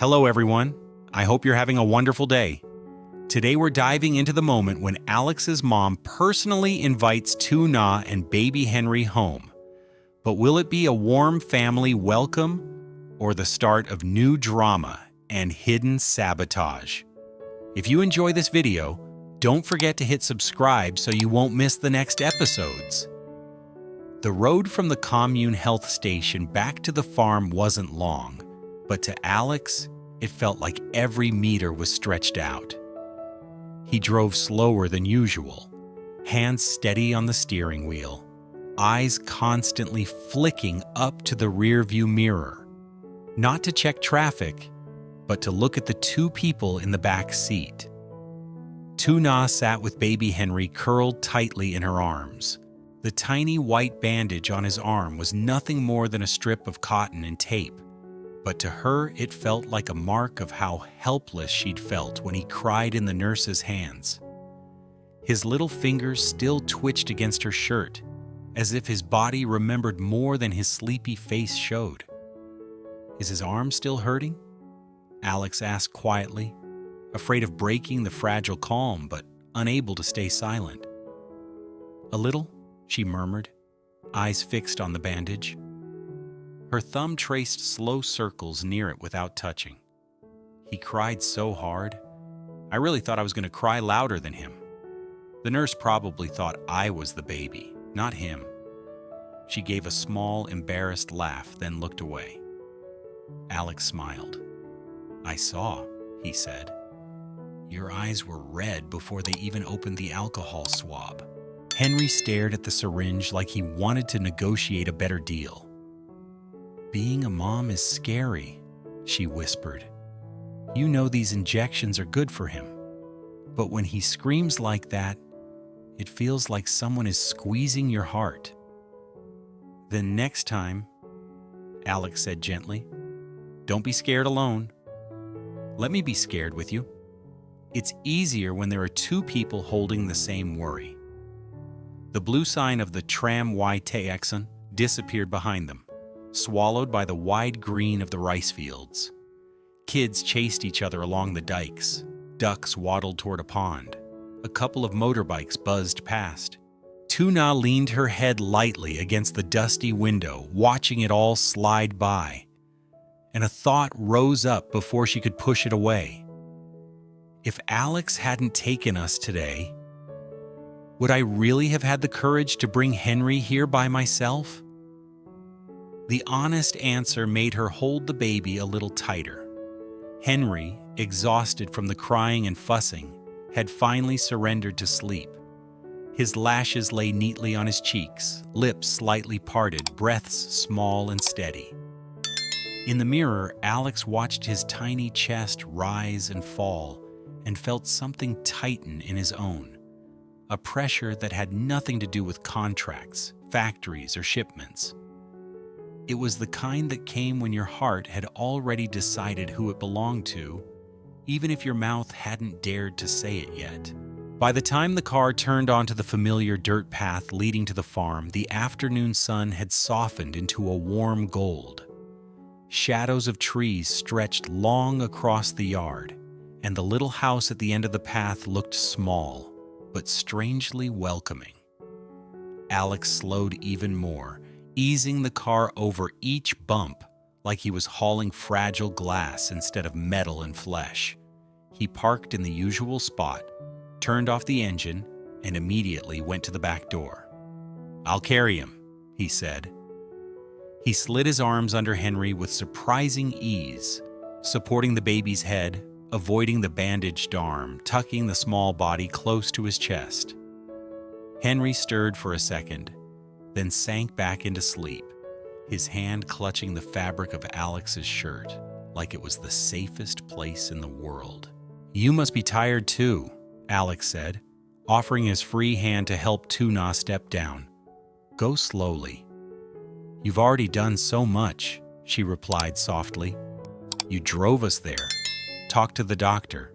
Hello, everyone. I hope you're having a wonderful day. Today, we're diving into the moment when Alex's mom personally invites Tu Na and baby Henry home. But will it be a warm family welcome or the start of new drama and hidden sabotage? If you enjoy this video, don't forget to hit subscribe so you won't miss the next episodes. The road from the commune health station back to the farm wasn't long, but to Alex, it felt like every meter was stretched out. He drove slower than usual, hands steady on the steering wheel, eyes constantly flicking up to the rearview mirror, not to check traffic, but to look at the two people in the back seat. Tu Na sat with baby Henry curled tightly in her arms. The tiny white bandage on his arm was nothing more than a strip of cotton and tape, but to her it felt like a mark of how helpless she'd felt when he cried in the nurse's hands. His little fingers still twitched against her shirt, as if his body remembered more than his sleepy face showed. "Is his arm still hurting?" Alex asked quietly, afraid of breaking the fragile calm, but unable to stay silent. "A little," she murmured, eyes fixed on the bandage. Her thumb traced slow circles near it without touching. "He cried so hard. I really thought I was going to cry louder than him. The nurse probably thought I was the baby, not him." She gave a small, embarrassed laugh, then looked away. Alex smiled. "I saw," he said. "Your eyes were red before they even opened the alcohol swab." Henry stared at the syringe like he wanted to negotiate a better deal. "Being a mom is scary," she whispered. "You know these injections are good for him. But when he screams like that, it feels like someone is squeezing your heart." "Then next time," Alex said gently, "don't be scared alone. Let me be scared with you. It's easier when there are two people holding the same worry." The blue sign of the tram Y Exxon disappeared behind them, swallowed by the wide green of the rice fields. Kids chased each other along the dikes. Ducks waddled toward a pond. A couple of motorbikes buzzed past. Tu Na leaned her head lightly against the dusty window, watching it all slide by. And a thought rose up before she could push it away. If Alex hadn't taken us today, would I really have had the courage to bring Henry here by myself? The honest answer made her hold the baby a little tighter. Henry, exhausted from the crying and fussing, had finally surrendered to sleep. His lashes lay neatly on his cheeks, lips slightly parted, breaths small and steady. In the mirror, Alex watched his tiny chest rise and fall and felt something tighten in his own. A pressure that had nothing to do with contracts, factories, or shipments. It was the kind that came when your heart had already decided who it belonged to, even if your mouth hadn't dared to say it yet. By the time the car turned onto the familiar dirt path leading to the farm, the afternoon sun had softened into a warm gold. Shadows of trees stretched long across the yard, and the little house at the end of the path looked small, but strangely welcoming. Alex slowed even more, easing the car over each bump like he was hauling fragile glass instead of metal and flesh. He parked in the usual spot, turned off the engine, and immediately went to the back door. "I'll carry him," he said. He slid his arms under Henry with surprising ease, supporting the baby's head, avoiding the bandaged arm, tucking the small body close to his chest. Henry stirred for a second, then sank back into sleep, his hand clutching the fabric of Alex's shirt like it was the safest place in the world. "You must be tired too," Alex said, offering his free hand to help Tu Na step down. "Go slowly." "You've already done so much," she replied softly. "You drove us there, talked to the doctor,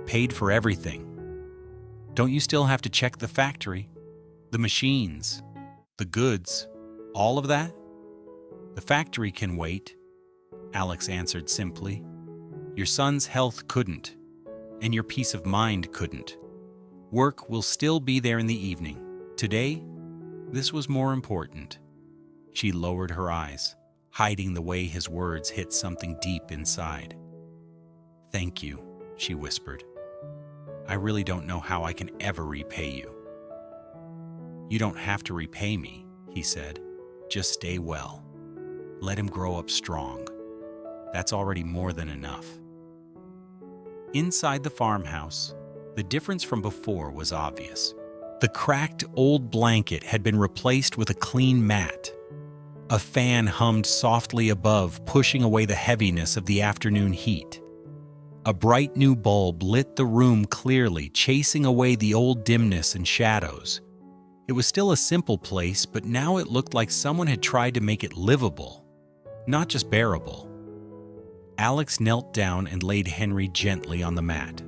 paid for everything. Don't you still have to check the factory, the machines, the goods, all of that?" "The factory can wait," Alex answered simply. Your son's health couldn't, and your peace of mind couldn't. Work will still be there in the evening. Today, this was more important. She lowered her eyes, hiding the way his words hit something deep inside. "Thank you," she whispered. "I really don't know how I can ever repay you." "You don't have to repay me," he said. "Just stay well. Let him grow up strong. That's already more than enough." Inside the farmhouse, the difference from before was obvious. The cracked old blanket had been replaced with a clean mat. A fan hummed softly above, pushing away the heaviness of the afternoon heat. A bright new bulb lit the room clearly, chasing away the old dimness and shadows. It was still a simple place, but now it looked like someone had tried to make it livable, not just bearable. Alex knelt down and laid Henry gently on the mat.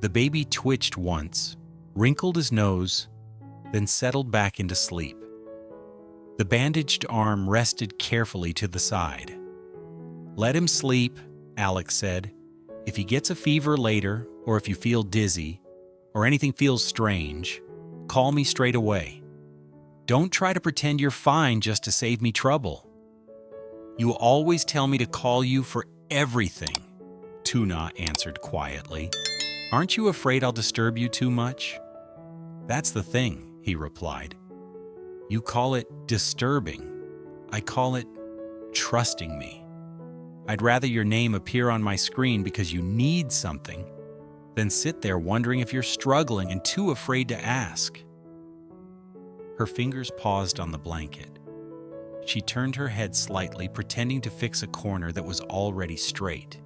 The baby twitched once, wrinkled his nose, then settled back into sleep. The bandaged arm rested carefully to the side. "Let him sleep," Alex said. "If he gets a fever later, or if you feel dizzy, or anything feels strange, call me straight away. Don't try to pretend you're fine just to save me trouble. You always tell me to call you for everything," Tuna answered quietly. "Aren't you afraid I'll disturb you too much?" "That's the thing," he replied. "You call it disturbing. I call it trusting me. I'd rather your name appear on my screen because you need something than sit there wondering if you're struggling and too afraid to ask." Her fingers paused on the blanket. She turned her head slightly, pretending to fix a corner that was already straight,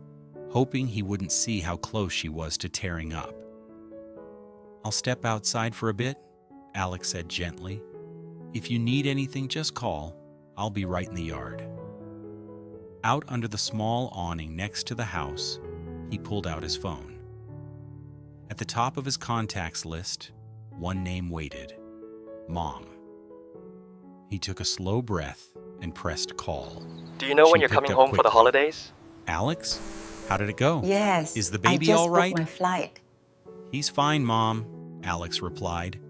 hoping he wouldn't see how close she was to tearing up. "I'll step outside for a bit," Alex said gently. "If you need anything, just call. I'll be right in the yard." Out under the small awning next to the house, he pulled out his phone. At the top of his contacts list, one name waited: Mom. He took a slow breath and pressed call. "Do you know when She you're picked coming up home for the quickly. holidays?" "Alex, how did it go?" Yes. "Is the baby I just all right?" booked my flight. "He's fine, Mom," Alex replied,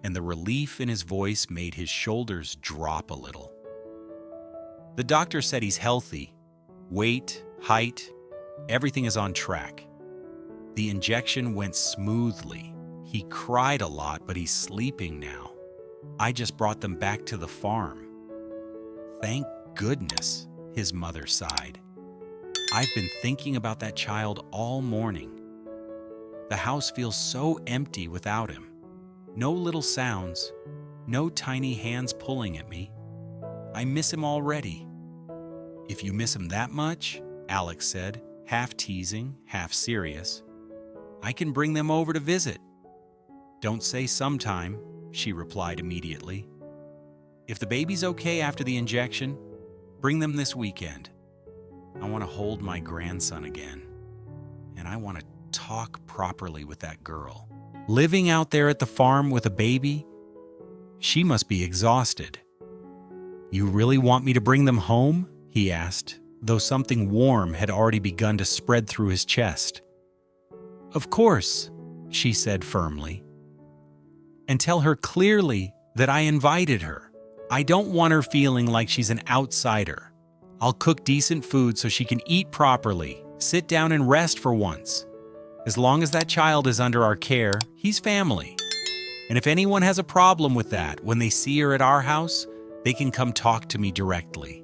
and the relief in his voice made his shoulders drop a little. "The doctor said he's healthy. Weight, height, everything is on track. The injection went smoothly. He cried a lot, but he's sleeping now. I just brought them back to the farm." "Thank goodness," his mother sighed. "I've been thinking about that child all morning. The house feels so empty without him. No little sounds, no tiny hands pulling at me. I miss him already." "If you miss him that much," Alex said, half teasing, half serious, "I can bring them over to visit." "Don't say sometime," she replied immediately. "If the baby's okay after the injection, bring them this weekend. I want to hold my grandson again, and I want to talk properly with that girl. Living out there at the farm with a baby, she must be exhausted." "You really want me to bring them home?" he asked, though something warm had already begun to spread through his chest. "Of course," she said firmly. "And tell her clearly that I invited her. I don't want her feeling like she's an outsider. I'll cook decent food so she can eat properly, sit down and rest for once. As long as that child is under our care, he's family. And if anyone has a problem with that, when they see her at our house, they can come talk to me directly."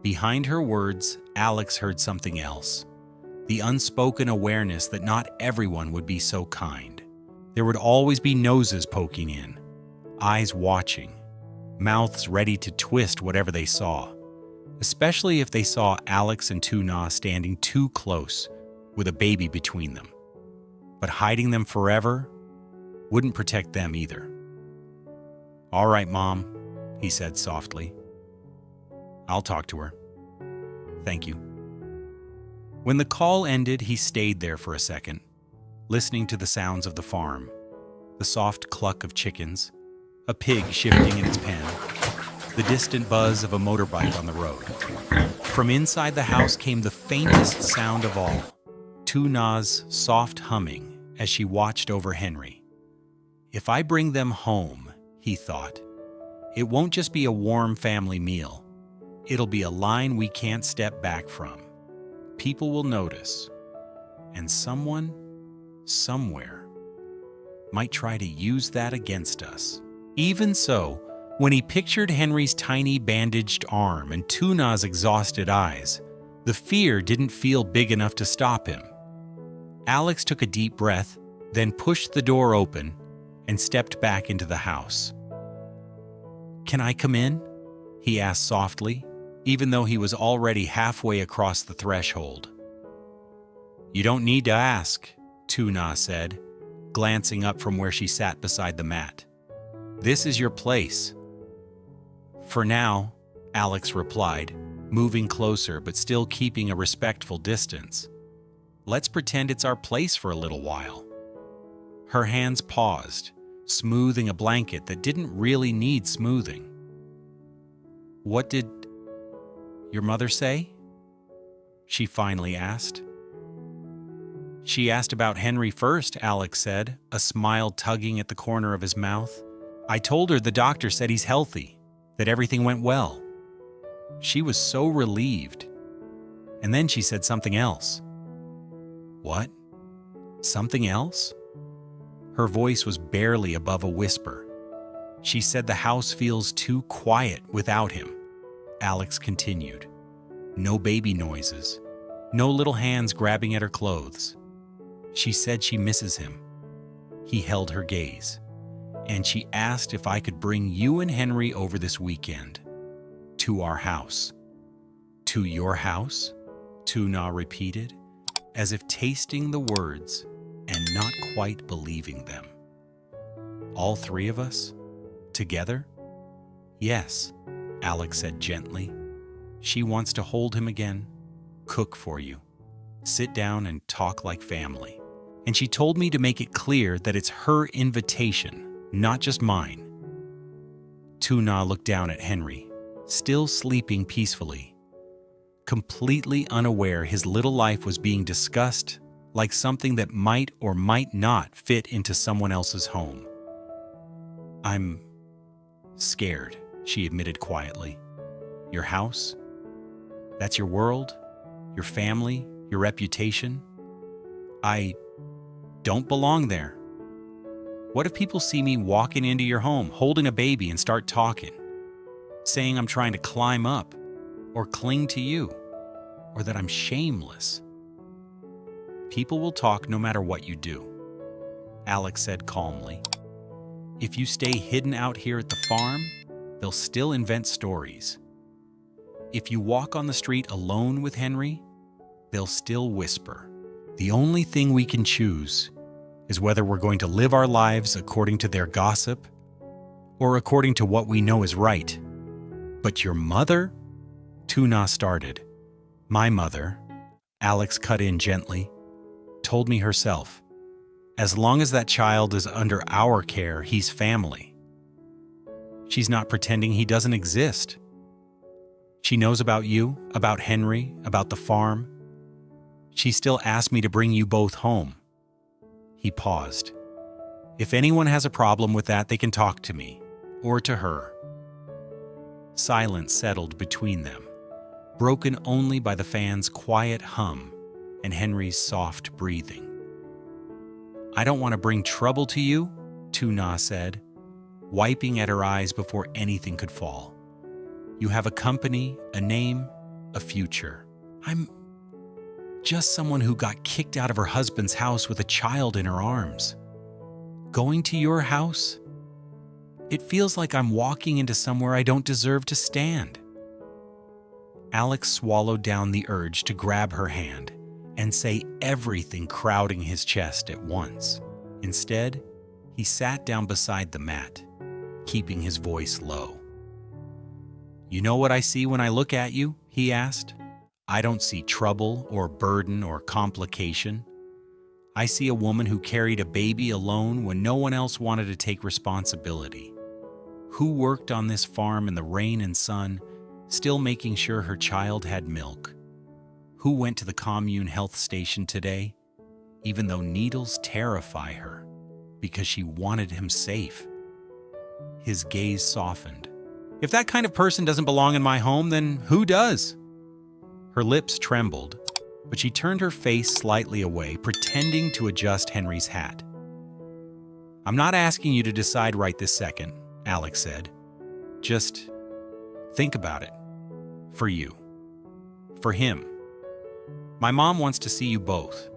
Behind her words, Alex heard something else. The unspoken awareness that not everyone would be so kind. There would always be noses poking in, eyes watching, mouths ready to twist whatever they saw, especially if they saw Alex and Tuna standing too close with a baby between them. But hiding them forever wouldn't protect them either. "All right, Mom," he said softly. "I'll talk to her. Thank you." When the call ended, he stayed there for a second, listening to the sounds of the farm, the soft cluck of chickens, a pig shifting in its pen, the distant buzz of a motorbike on the road. From inside the house came the faintest sound of all, Tu Na's soft humming as she watched over Henry. If I bring them home, he thought, it won't just be a warm family meal. It'll be a line we can't step back from. People will notice, and someone, somewhere, might try to use that against us. Even so, when he pictured Henry's tiny bandaged arm and Tu Na's exhausted eyes, the fear didn't feel big enough to stop him. Alex took a deep breath, then pushed the door open and stepped back into the house. "Can I come in?" he asked softly, even though he was already halfway across the threshold. "You don't need to ask," Tu Na said, glancing up from where she sat beside the mat. "This is your place." "For now," Alex replied, moving closer but still keeping a respectful distance. "Let's pretend it's our place for a little while." Her hands paused, smoothing a blanket that didn't really need smoothing. "What did your mother say?" she finally asked. "She asked about Henry first," Alex said, a smile tugging at the corner of his mouth. "I told her the doctor said he's healthy, that everything went well." She was so relieved. And then she said something else. "What? Something else?" Her voice was barely above a whisper. "She said the house feels too quiet without him," Alex continued. "No baby noises, no little hands grabbing at her clothes. She said she misses him." He held her gaze. "And she asked if I could bring you and Henry over this weekend. To our house." "To your house?" Tu Na repeated, as if tasting the words and not quite believing them. "All three of us? Together?" "Yes," Alex said gently. "She wants to hold him again, cook for you, sit down and talk like family. And she told me to make it clear that it's her invitation, not just mine." Tu Na looked down at Henry, still sleeping peacefully, completely unaware his little life was being discussed like something that might or might not fit into someone else's home. "I'm scared," she admitted quietly. "Your house? That's your world? Your family? Your reputation? I don't belong there. What if people see me walking into your home, holding a baby and start talking, saying I'm trying to climb up or cling to you, or that I'm shameless?" "People will talk no matter what you do," Alex said calmly. "If you stay hidden out here at the farm, they'll still invent stories. If you walk on the street alone with Henry, they'll still whisper. The only thing we can choose is whether we're going to live our lives according to their gossip or according to what we know is right." "But your mother?" Tu Na started. "My mother," Alex cut in gently, "told me herself, as long as that child is under our care, he's family. She's not pretending he doesn't exist. She knows about you, about Henry, about the farm. She still asked me to bring you both home." He paused. "If anyone has a problem with that, they can talk to me, or to her." Silence settled between them, broken only by the fan's quiet hum and Henry's soft breathing. "I don't want to bring trouble to you," Tu Na said, wiping at her eyes before anything could fall. "You have a company, a name, a future. I'm just someone who got kicked out of her husband's house with a child in her arms. Going to your house? It feels like I'm walking into somewhere I don't deserve to stand." Alex swallowed down the urge to grab her hand and say everything crowding his chest at once. Instead, he sat down beside the mat, keeping his voice low. "You know what I see when I look at you?" he asked. "I don't see trouble or burden or complication. I see a woman who carried a baby alone when no one else wanted to take responsibility. Who worked on this farm in the rain and sun, still making sure her child had milk? Who went to the commune health station today, even though needles terrify her, because she wanted him safe? His gaze softened. If that kind of person doesn't belong in my home, then who does? Her lips trembled, but she turned her face slightly away, pretending to adjust Henry's hat. I'm not asking you to decide right this second, Alex said. Just think about it. For you. For him. My mom wants to see you both.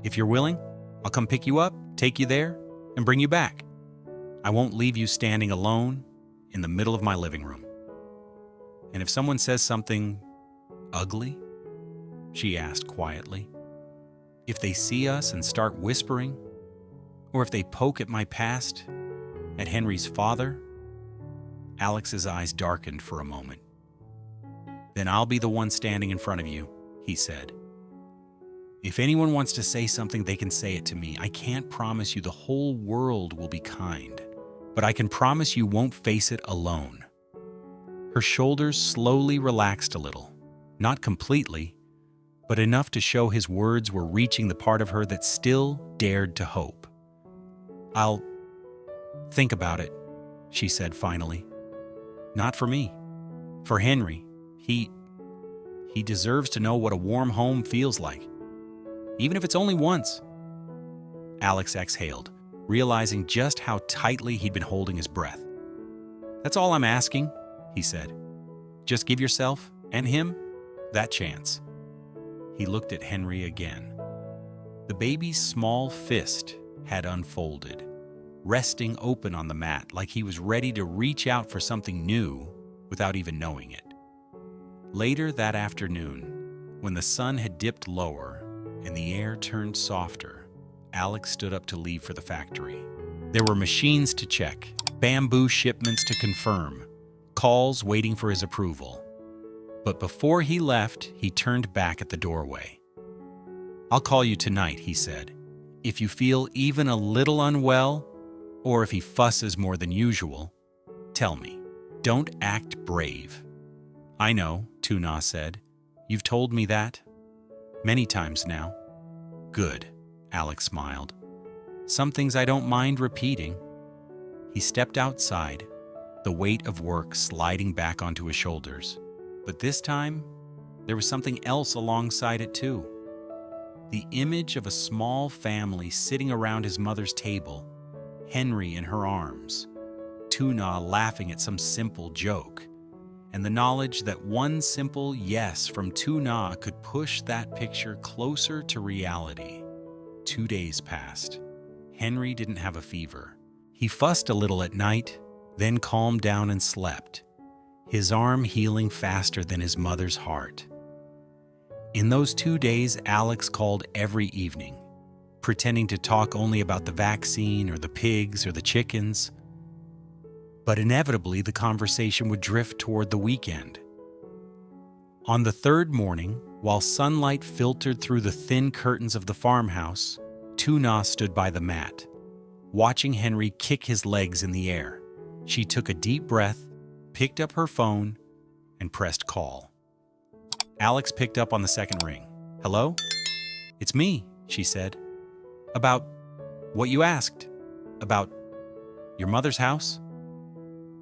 If you're willing, I'll come pick you up, take you there, and bring you back. I won't leave you standing alone in the middle of my living room. And if someone says something ugly, she asked quietly, if they see us and start whispering, or if they poke at my past, at Henry's father, Alex's eyes darkened for a moment. Then I'll be the one standing in front of you, he said. If anyone wants to say something, they can say it to me. I can't promise you the whole world will be kind, but I can promise you won't face it alone. Her shoulders slowly relaxed a little, not completely, but enough to show his words were reaching the part of her that still dared to hope. I'll think about it, she said finally. Not for me. For Henry. He deserves to know what a warm home feels like. Even if it's only once. Alex exhaled, realizing just how tightly he'd been holding his breath. That's all I'm asking, he said. Just give yourself and him that chance. He looked at Henry again. The baby's small fist had unfolded, resting open on the mat like he was ready to reach out for something new without even knowing it. Later that afternoon, when the sun had dipped lower and the air turned softer, Alex stood up to leave for the factory. There were machines to check, bamboo shipments to confirm, calls waiting for his approval. But before he left, he turned back at the doorway. I'll call you tonight, he said. If you feel even a little unwell, or if he fusses more than usual, tell me. Don't act brave. I know, Tu Na said. You've told me that many times now. Good, Alex smiled. Some things I don't mind repeating. He stepped outside, the weight of work sliding back onto his shoulders. But this time, there was something else alongside it too. The image of a small family sitting around his mother's table, Henry in her arms, Tu Na laughing at some simple joke, and the knowledge that one simple yes from Tu Na could push that picture closer to reality. 2 days passed. Henry didn't have a fever. He fussed a little at night, then calmed down and slept, his arm healing faster than his mother's heart. In those 2 days, Alex called every evening, pretending to talk only about the vaccine or the pigs or the chickens. But inevitably, the conversation would drift toward the weekend. On the third morning, while sunlight filtered through the thin curtains of the farmhouse, Tu Na stood by the mat, watching Henry kick his legs in the air. She took a deep breath, picked up her phone, and pressed call. Alex picked up on the second ring. Hello? It's me, she said. About what you asked. About your mother's house?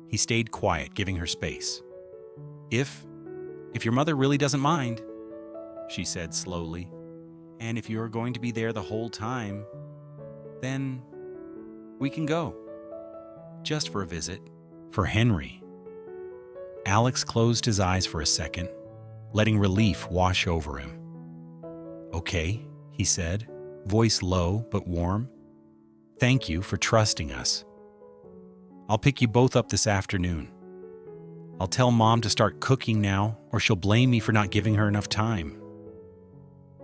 He stayed quiet, giving her space. If your mother really doesn't mind, she said slowly, and if you're going to be there the whole time, then we can go. Just for a visit. For Henry. Alex closed his eyes for a second, letting relief wash over him. Okay, he said, voice low but warm. Thank you for trusting us. I'll pick you both up this afternoon. I'll tell Mom to start cooking now, or she'll blame me for not giving her enough time.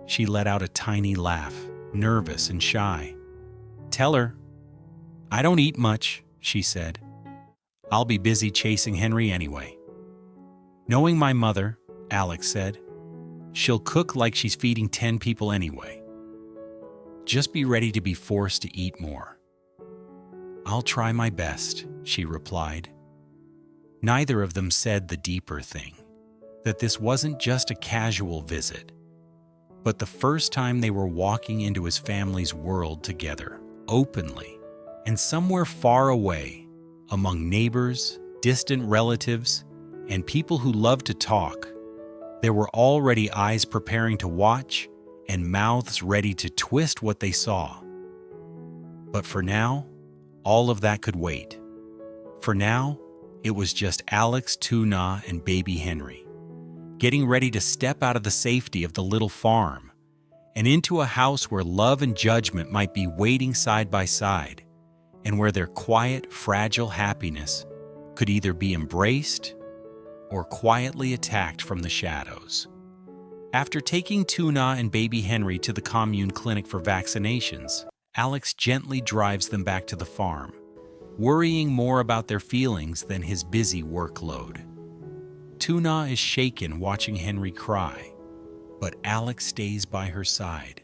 She let out a tiny laugh, nervous and shy. Tell her. I don't eat much, she said. I'll be busy chasing Henry anyway. Knowing my mother, Alex said, she'll cook like she's feeding 10 people anyway. Just be ready to be forced to eat more. I'll try my best, she replied, Neither of them said the deeper thing, that this wasn't just a casual visit, but the first time they were walking into his family's world together, openly, and somewhere far away, among neighbors, distant relatives, and people who love to talk, there were already eyes preparing to watch and mouths ready to twist what they saw. But for now, all of that could wait. For now, it was just Alex, Tu Na, and baby Henry, getting ready to step out of the safety of the little farm and into a house where love and judgment might be waiting side by side, and where their quiet, fragile happiness could either be embraced or quietly attacked from the shadows. After taking Tu Na and baby Henry to the commune clinic for vaccinations, Alex gently drives them back to the farm, worrying more about their feelings than his busy workload. Tu Na is shaken watching Henry cry, but Alex stays by her side,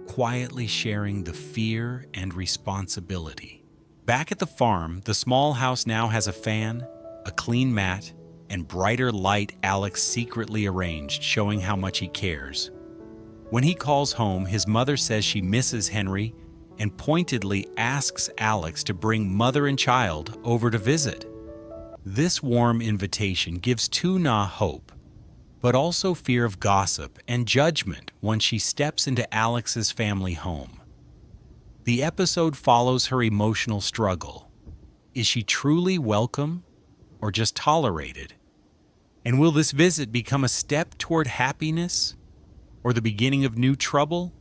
quietly sharing the fear and responsibility. Back at the farm, the small house now has a fan, a clean mat, and brighter light Alex secretly arranged, showing how much he cares. When he calls home, his mother says she misses Henry and pointedly asks Alex to bring mother and child over to visit. This warm invitation gives Tu Na hope, but also fear of gossip and judgment when she steps into Alex's family home. The episode follows her emotional struggle. Is she truly welcome or just tolerated? And will this visit become a step toward happiness or the beginning of new trouble?